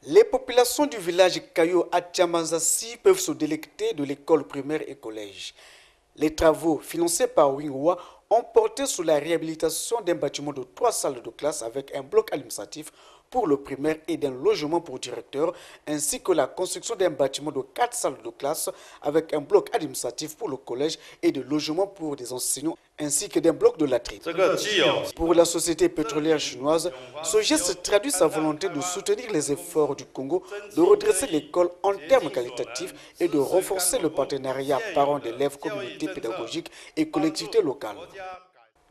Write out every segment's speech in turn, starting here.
Les populations du village Kayo à Tiamazassi peuvent se délecter de l'école primaire et collège. Les travaux financés par Wingwa ont porté sur la réhabilitation d'un bâtiment de 3 salles de classe avec un bloc administratif pour le primaire et d'un logement pour directeur, ainsi que la construction d'un bâtiment de 4 salles de classe avec un bloc administratif pour le collège et de logements pour des enseignants, ainsi que d'un bloc de latrines. Pour la société pétrolière chinoise, ce geste traduit sa volonté de soutenir les efforts du Congo, de redresser l'école en termes qualitatifs et de renforcer le partenariat parents d'élèves, communautés pédagogiques et collectivités locales.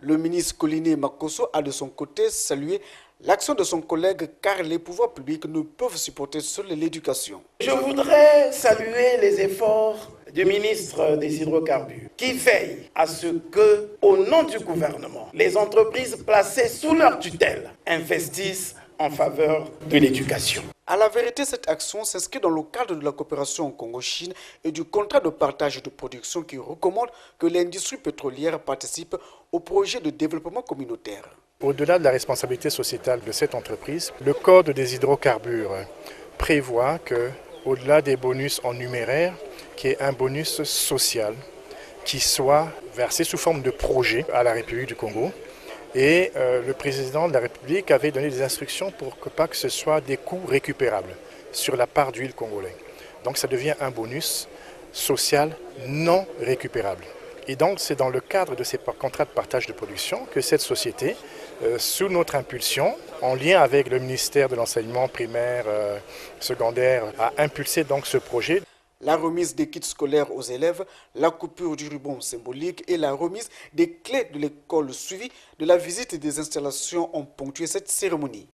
Le ministre Coliné Makosso a de son côté salué l'action de son collègue car les pouvoirs publics ne peuvent supporter seule l'éducation. Je voudrais saluer les efforts du ministre des Hydrocarbures qui veille à ce que, au nom du gouvernement, les entreprises placées sous leur tutelle investissent en faveur de l'éducation. À la vérité, cette action s'inscrit dans le cadre de la coopération Congo-Chine et du contrat de partage de production qui recommande que l'industrie pétrolière participe au projet de développement communautaire. Au-delà de la responsabilité sociétale de cette entreprise, le Code des hydrocarbures prévoit que, au-delà des bonus en numéraire, qu'il y ait un bonus social qui soit versé sous forme de projet à la République du Congo. Et le président de la République avait donné des instructions pour que pas que ce soit des coûts récupérables sur la part d'huile congolais. Donc ça devient un bonus social non récupérable. Et donc c'est dans le cadre de ces contrats de partage de production que cette société, sous notre impulsion, en lien avec le ministère de l'enseignement primaire, secondaire, a impulsé donc ce projet. La remise des kits scolaires aux élèves, la coupure du ruban symbolique et la remise des clés de l'école suivie de la visite des installations ont ponctué cette cérémonie.